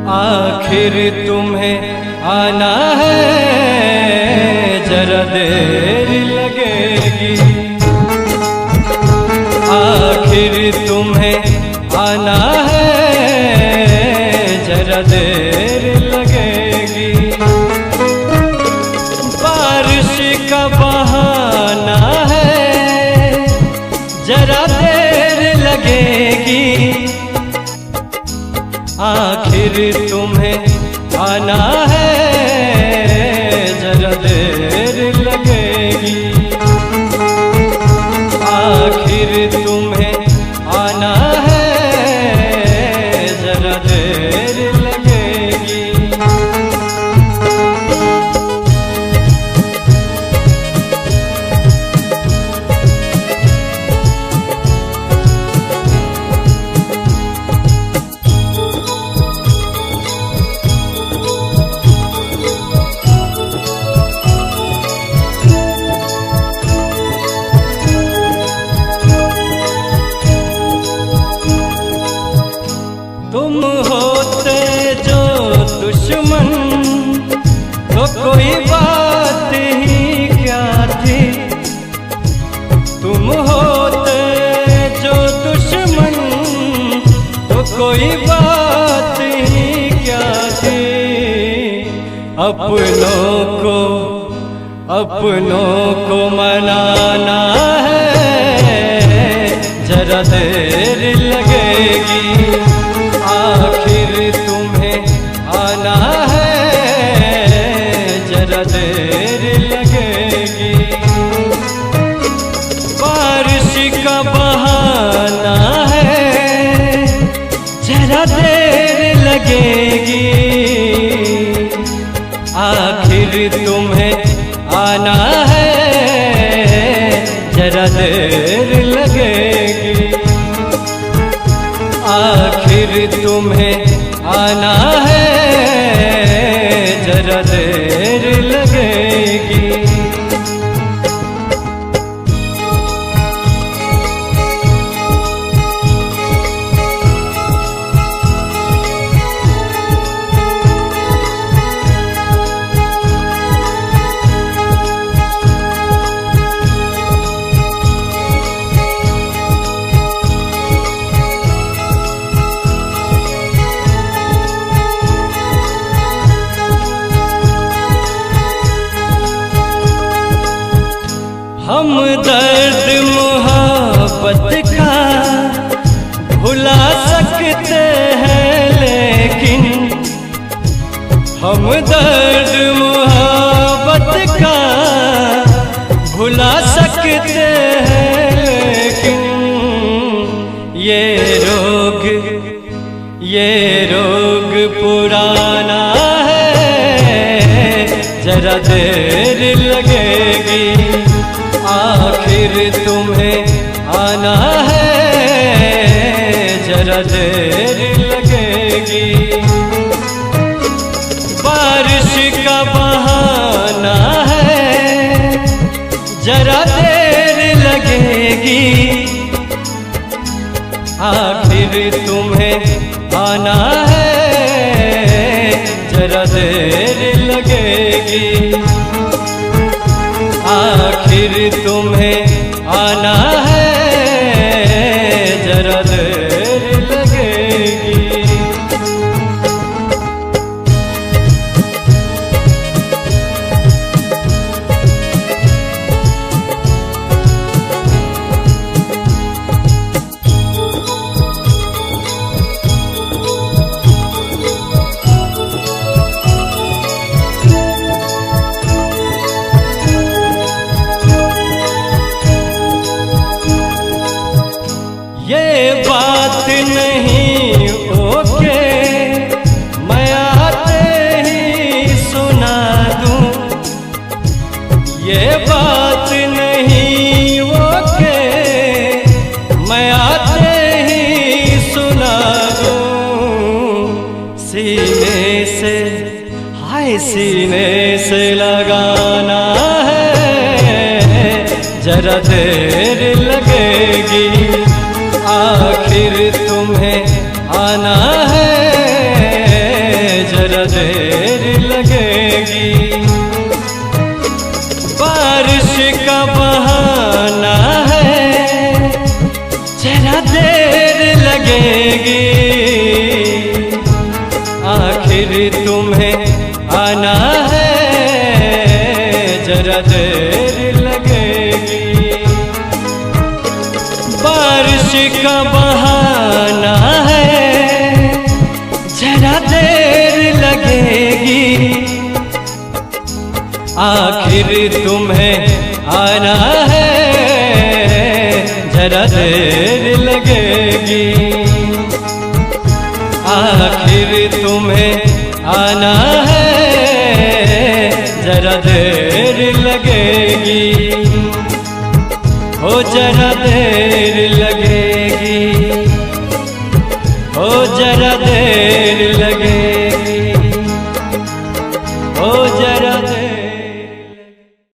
आखिर तुम्हें आना है, जरा देर लगेगी। आखिर तुम्हें आना है, जरा देर लगेगी। बारिश का बहाना है, जरा देर लगेगी। आखिर तुम्हें आना है, जरा देर लगेगी। आखिर तुम्हें आना है, जरा देर लगेगी। तुम होते जो दुश्मन तो कोई बात ही क्या थी। तुम होते जो दुश्मन तो कोई बात ही क्या थी। अपनों को मनाना है, जरा देर लगेगी। आखिर तुम्हें आना है, जरा देर लगेगी। बारिश का बहाना है, जरा देर लगेगी। आखिर तुम्हें आना है, जरा देर लगेगी। आखिर तुम्हें आना है, जरा देर लगेगी। हम दर्द मोहब्बत का भुला सकते हैं, लेकिन हम दर्द मोहब्बत का भुला सकते हैं, लेकिन ये रोग पुराना है, जरा देर लगेगी। आखिर तुम्हें आना है, जरा देर लगेगी। बारिश का बहाना है, जरा देर लगेगी। आखिर तुम्हें आना है, जरा देर लगेगी। आखिर तुम्हें आना है, जरा देर लगेगी। ये बात नहीं ओके, मैं आते ही सुना दूं। ये बात नहीं ओके, मैं आते ही सुना दूं। सीने से लगाना है, जरा देर लगेगी। आखिर तुम्हें आना है, जरा देर लगेगी। बारिश का बहाना है, जरा देर लगेगी। आखिर तुम्हें आना है, जरा देर लगेगी। बारिश का बहाना है, जरा देर लगेगी। आखिर तुम्हें आना है, जरा देर लगेगी। आखिर तुम्हें आना है, जरा देर लगेगी। हो जरा देर लगेगी, हो जरा